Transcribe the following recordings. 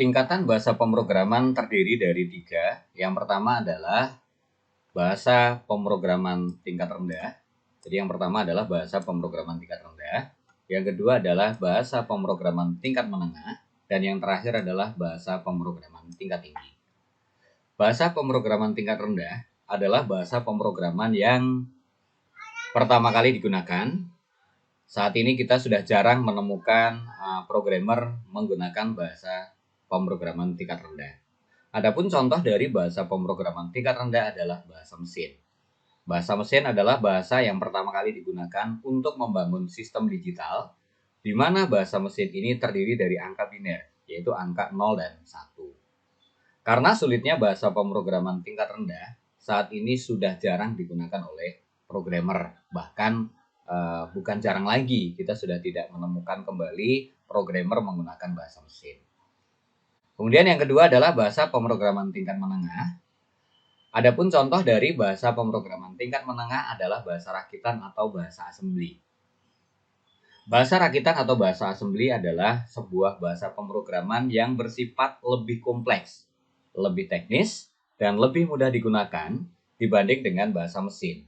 Tingkatan bahasa pemrograman terdiri dari 3. Yang pertama adalah bahasa pemrograman tingkat rendah. Jadi yang pertama adalah bahasa pemrograman tingkat rendah. Yang kedua adalah bahasa pemrograman tingkat menengah. Dan yang terakhir adalah bahasa pemrograman tingkat tinggi. Bahasa pemrograman tingkat rendah adalah bahasa pemrograman yang pertama kali digunakan. Saat ini kita sudah jarang menemukan programmer menggunakan bahasa pemrograman tingkat rendah. Adapun contoh dari bahasa pemrograman tingkat rendah adalah bahasa mesin. Bahasa mesin adalah bahasa yang pertama kali digunakan untuk membangun sistem digital, di mana bahasa mesin ini terdiri dari angka biner, yaitu angka 0 dan 1. Karena sulitnya bahasa pemrograman tingkat rendah, saat ini sudah jarang digunakan oleh programmer. Bahkan bukan jarang lagi, kita sudah tidak menemukan kembali programmer menggunakan bahasa mesin. Kemudian yang kedua adalah bahasa pemrograman tingkat menengah. Adapun contoh dari bahasa pemrograman tingkat menengah adalah bahasa rakitan atau bahasa assembly. Bahasa rakitan atau bahasa assembly adalah sebuah bahasa pemrograman yang bersifat lebih kompleks, lebih teknis, dan lebih mudah digunakan dibanding dengan bahasa mesin.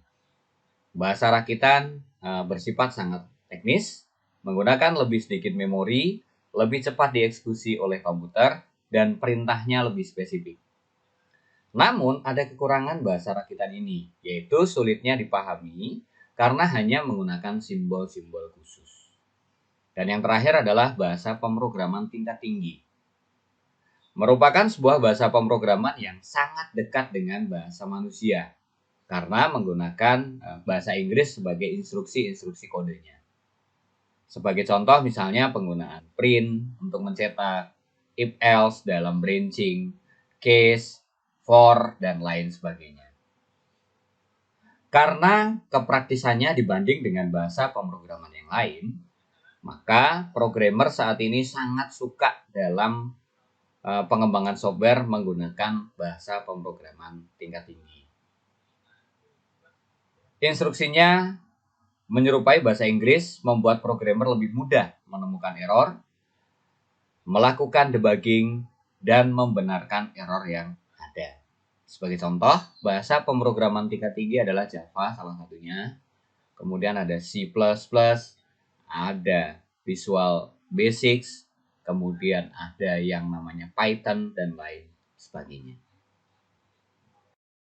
Bahasa rakitan bersifat sangat teknis, menggunakan lebih sedikit memori, lebih cepat dieksekusi oleh komputer, dan perintahnya lebih spesifik. Namun, ada kekurangan bahasa rakitan ini, yaitu sulitnya dipahami karena hanya menggunakan simbol-simbol khusus. Dan yang terakhir adalah bahasa pemrograman tingkat tinggi. Merupakan sebuah bahasa pemrograman yang sangat dekat dengan bahasa manusia, karena menggunakan bahasa Inggris sebagai instruksi-instruksi kodenya. Sebagai contoh misalnya penggunaan print untuk mencetak, if else dalam branching, case, for, dan lain sebagainya. Karena kepraktisannya dibanding dengan bahasa pemrograman yang lain, maka programmer saat ini sangat suka dalam pengembangan software menggunakan bahasa pemrograman tingkat tinggi. Instruksinya menyerupai bahasa Inggris, membuat programmer lebih mudah menemukan error, melakukan debugging, dan membenarkan error yang ada. Sebagai contoh, bahasa pemrograman tingkat tinggi adalah Java salah satunya. Kemudian ada C++, ada Visual Basics, kemudian ada yang namanya Python, dan lain sebagainya.